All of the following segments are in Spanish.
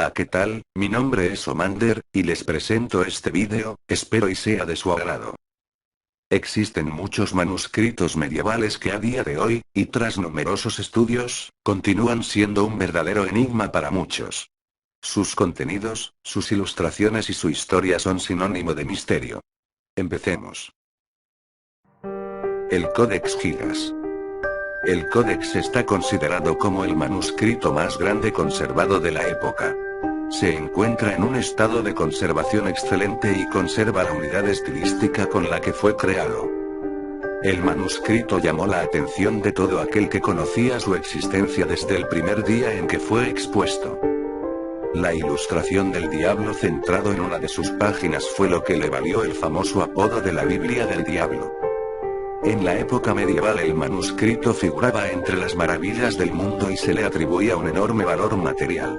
Hola, ¿qué tal? Mi nombre es Omander, y les presento este vídeo, espero y sea de su agrado. Existen muchos manuscritos medievales que a día de hoy, y tras numerosos estudios, continúan siendo un verdadero enigma para muchos. Sus contenidos, sus ilustraciones y su historia son sinónimo de misterio. Empecemos. El Codex Gigas. El Codex está considerado como el manuscrito más grande conservado de la época. Se encuentra en un estado de conservación excelente y conserva la unidad estilística con la que fue creado. El manuscrito llamó la atención de todo aquel que conocía su existencia desde el primer día en que fue expuesto. La ilustración del diablo centrado en una de sus páginas fue lo que le valió el famoso apodo de la Biblia del Diablo. En la época medieval el manuscrito figuraba entre las maravillas del mundo y se le atribuía un enorme valor material.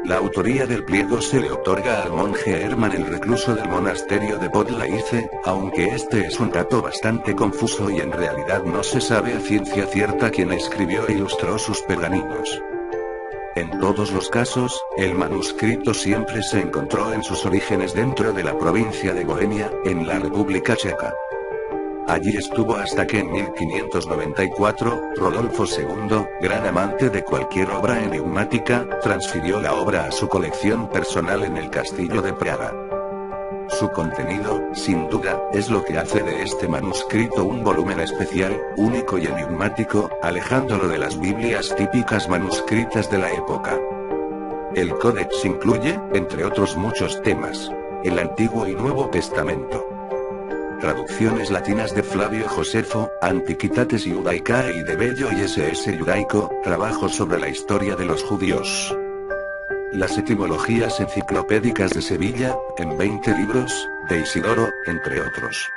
La autoría del pliego se le otorga al monje Hermann el recluso del monasterio de Podlaice, aunque este es un dato bastante confuso y en realidad no se sabe a ciencia cierta quién escribió e ilustró sus pergaminos. En todos los casos, el manuscrito siempre se encontró en sus orígenes dentro de la provincia de Bohemia, en la República Checa. Allí estuvo hasta que en 1594, Rodolfo II, gran amante de cualquier obra enigmática, transfirió la obra a su colección personal en el castillo de Praga. Su contenido, sin duda, es lo que hace de este manuscrito un volumen especial, único y enigmático, alejándolo de las Biblias típicas manuscritas de la época. El Codex incluye, entre otros muchos temas, el Antiguo y Nuevo Testamento. Traducciones latinas de Flavio Josefo, Antiquitates Judaicae y de Bello y S.S. Judaico, trabajos sobre la historia de los judíos. Las etimologías enciclopédicas de Sevilla, en 20 libros, de Isidoro, entre otros.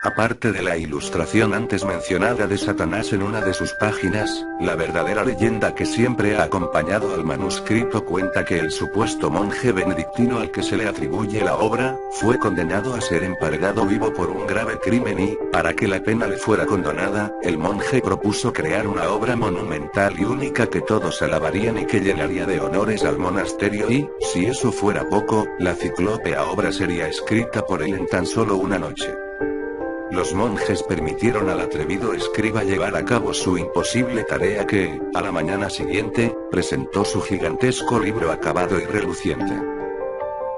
Aparte de la ilustración antes mencionada de Satanás en una de sus páginas, la verdadera leyenda que siempre ha acompañado al manuscrito cuenta que el supuesto monje benedictino al que se le atribuye la obra, fue condenado a ser emparedado vivo por un grave crimen y, para que la pena le fuera condonada, el monje propuso crear una obra monumental y única que todos alabarían y que llenaría de honores al monasterio y, si eso fuera poco, la ciclópea obra sería escrita por él en tan solo una noche. Los monjes permitieron al atrevido escriba llevar a cabo su imposible tarea que, a la mañana siguiente, presentó su gigantesco libro acabado y reluciente.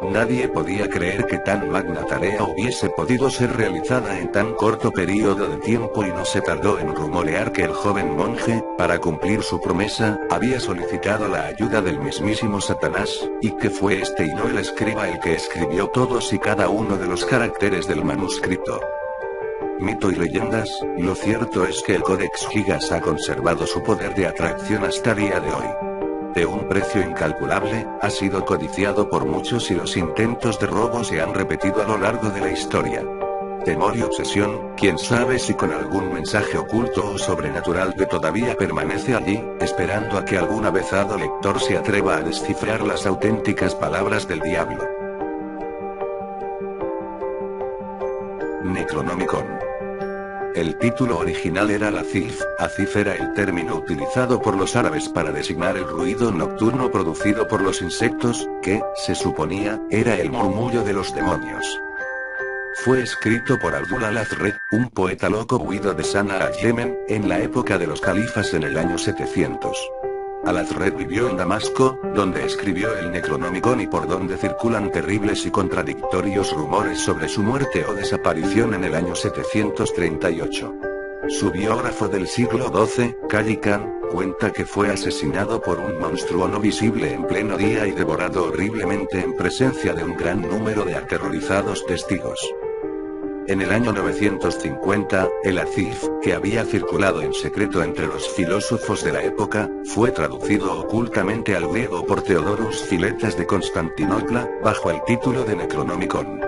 Nadie podía creer que tan magna tarea hubiese podido ser realizada en tan corto periodo de tiempo y no se tardó en rumorear que el joven monje, para cumplir su promesa, había solicitado la ayuda del mismísimo Satanás, y que fue este y no el escriba el que escribió todos y cada uno de los caracteres del manuscrito. Mito y leyendas, lo cierto es que el Codex Gigas ha conservado su poder de atracción hasta día de hoy. De un precio incalculable, ha sido codiciado por muchos y los intentos de robo se han repetido a lo largo de la historia. Temor y obsesión, quién sabe si con algún mensaje oculto o sobrenatural que todavía permanece allí, esperando a que algún avezado lector se atreva a descifrar las auténticas palabras del diablo. Necronomicon. El título original era Lacif. Acif era el término utilizado por los árabes para designar el ruido nocturno producido por los insectos, que, se suponía, era el murmullo de los demonios. Fue escrito por Abdul al-Azred, un poeta loco huido de Sanaa, Yemen, en la época de los califas en el año 700. Al-Azred vivió en Damasco, donde escribió el Necronomicon y por donde circulan terribles y contradictorios rumores sobre su muerte o desaparición en el año 738. Su biógrafo del siglo XII, Khalil Khan, cuenta que fue asesinado por un monstruo no visible en pleno día y devorado horriblemente en presencia de un gran número de aterrorizados testigos. En el año 950, el Acif, que había circulado en secreto entre los filósofos de la época, fue traducido ocultamente al griego por Teodorus Filetas de Constantinopla, bajo el título de Necronomicon.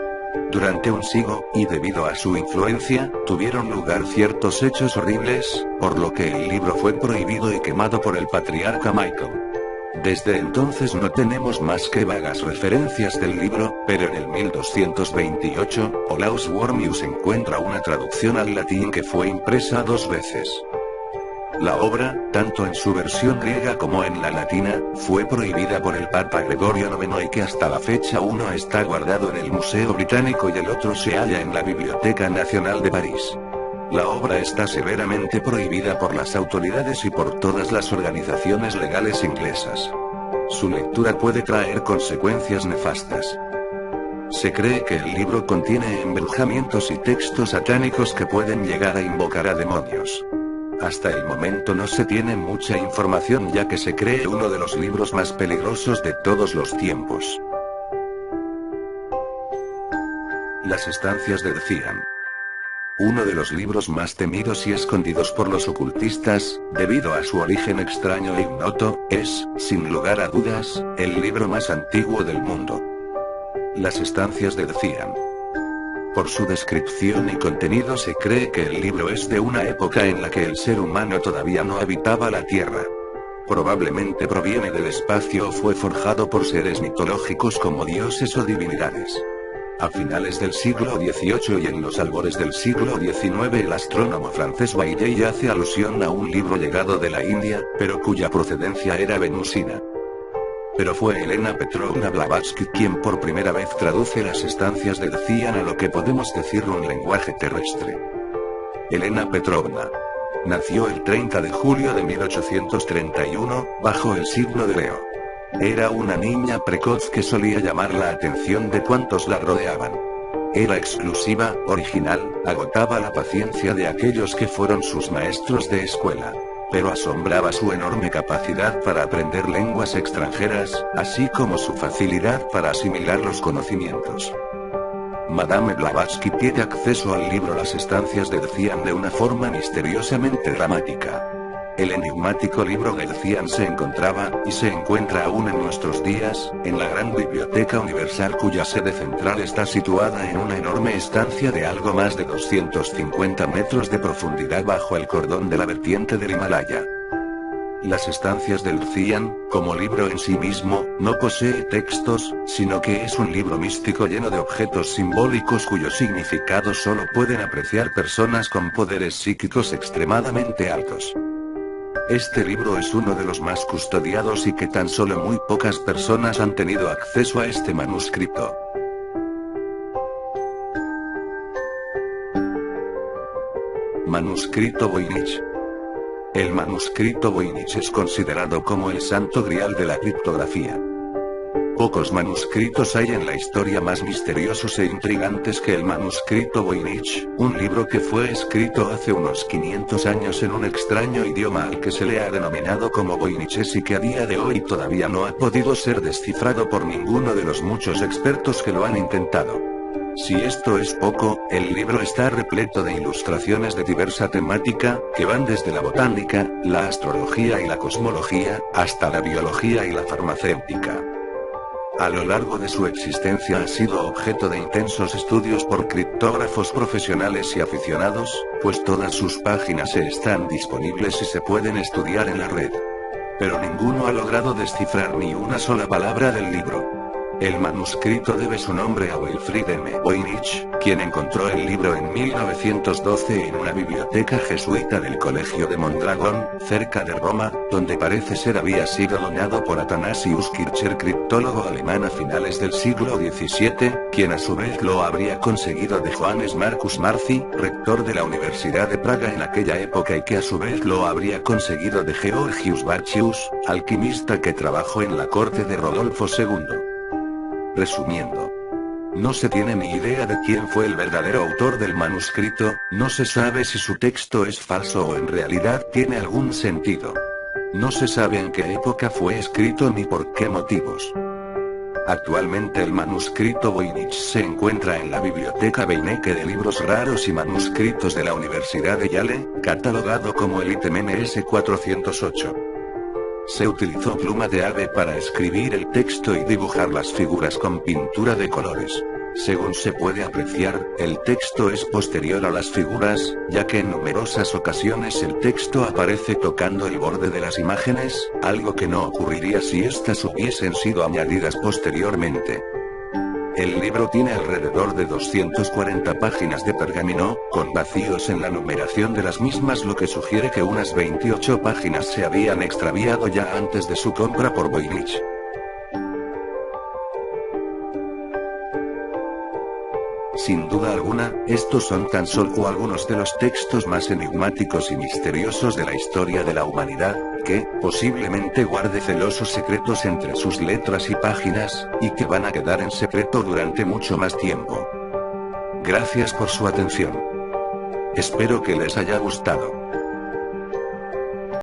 Durante un siglo, y debido a su influencia, tuvieron lugar ciertos hechos horribles, por lo que el libro fue prohibido y quemado por el patriarca Michael. Desde entonces no tenemos más que vagas referencias del libro, pero en el 1228, Olaus Wormius encuentra una traducción al latín que fue impresa 2 veces. La obra, tanto en su versión griega como en la latina, fue prohibida por el Papa Gregorio IX y que hasta la fecha uno está guardado en el Museo Británico y el otro se halla en la Biblioteca Nacional de París. La obra está severamente prohibida por las autoridades y por todas las organizaciones legales inglesas. Su lectura puede traer consecuencias nefastas. Se cree que el libro contiene embrujamientos y textos satánicos que pueden llegar a invocar a demonios. Hasta el momento no se tiene mucha información ya que se cree uno de los libros más peligrosos de todos los tiempos. Las estancias del Cian. Uno de los libros más temidos y escondidos por los ocultistas, debido a su origen extraño e ignoto, es, sin lugar a dudas, el libro más antiguo del mundo. Las estancias del Cian. Por su descripción y contenido se cree que el libro es de una época en la que el ser humano todavía no habitaba la Tierra. Probablemente proviene del espacio o fue forjado por seres mitológicos como dioses o divinidades. A finales del siglo XVIII y en los albores del siglo XIX el astrónomo francés Bailly hace alusión a un libro llegado de la India, pero cuya procedencia era venusina. Pero fue Elena Petrovna Blavatsky quien por primera vez traduce las estancias del Cian a lo que podemos decir un lenguaje terrestre. Elena Petrovna nació el 30 de julio de 1831, bajo el signo de Leo. Era una niña precoz que solía llamar la atención de cuantos la rodeaban. Era exclusiva, original, agotaba la paciencia de aquellos que fueron sus maestros de escuela. Pero asombraba su enorme capacidad para aprender lenguas extranjeras, así como su facilidad para asimilar los conocimientos. Madame Blavatsky tiene acceso al libro Las estancias del Cian de una forma misteriosamente dramática. El enigmático libro del Cian se encontraba, y se encuentra aún en nuestros días, en la gran Biblioteca Universal cuya sede central está situada en una enorme estancia de algo más de 250 metros de profundidad bajo el cordón de la vertiente del Himalaya. Las estancias del Cian, como libro en sí mismo, no posee textos, sino que es un libro místico lleno de objetos simbólicos cuyo significado solo pueden apreciar personas con poderes psíquicos extremadamente altos. Este libro es uno de los más custodiados y que tan solo muy pocas personas han tenido acceso a este manuscrito. Manuscrito Voynich. El manuscrito Voynich es considerado como el santo grial de la criptografía. Pocos manuscritos hay en la historia más misteriosos e intrigantes que el manuscrito Voynich, un libro que fue escrito hace unos 500 años en un extraño idioma al que se le ha denominado como voyniches y que a día de hoy todavía no ha podido ser descifrado por ninguno de los muchos expertos que lo han intentado. Si esto es poco, el libro está repleto de ilustraciones de diversa temática, que van desde la botánica, la astrología y la cosmología, hasta la biología y la farmacéutica. A lo largo de su existencia ha sido objeto de intensos estudios por criptógrafos profesionales y aficionados, pues todas sus páginas están disponibles y se pueden estudiar en la red. Pero ninguno ha logrado descifrar ni una sola palabra del libro. El manuscrito debe su nombre a Wilfrid M. Voynich, quien encontró el libro en 1912 en una biblioteca jesuita del Colegio de Mondragón, cerca de Roma, donde parece ser había sido donado por Athanasius Kircher, criptólogo alemán a finales del siglo XVII, quien a su vez lo habría conseguido de Johannes Marcus Marci, rector de la Universidad de Praga en aquella época y que a su vez lo habría conseguido de Georgius Bacchius, alquimista que trabajó en la corte de Rodolfo II. Resumiendo, no se tiene ni idea de quién fue el verdadero autor del manuscrito, no se sabe si su texto es falso o en realidad tiene algún sentido. No se sabe en qué época fue escrito ni por qué motivos. Actualmente el manuscrito Voynich se encuentra en la Biblioteca Beinecke de Libros Raros y Manuscritos de la Universidad de Yale, catalogado como el ítem MS-408. Se utilizó pluma de ave para escribir el texto y dibujar las figuras con pintura de colores. Según se puede apreciar, el texto es posterior a las figuras, ya que en numerosas ocasiones el texto aparece tocando el borde de las imágenes, algo que no ocurriría si éstas hubiesen sido añadidas posteriormente. El libro tiene alrededor de 240 páginas de pergamino, con vacíos en la numeración de las mismas, lo que sugiere que unas 28 páginas se habían extraviado ya antes de su compra por Voynich. Sin duda alguna, estos son tan solo algunos de los textos más enigmáticos y misteriosos de la historia de la humanidad, que, posiblemente guarde celosos secretos entre sus letras y páginas, y que van a quedar en secreto durante mucho más tiempo. Gracias por su atención. Espero que les haya gustado.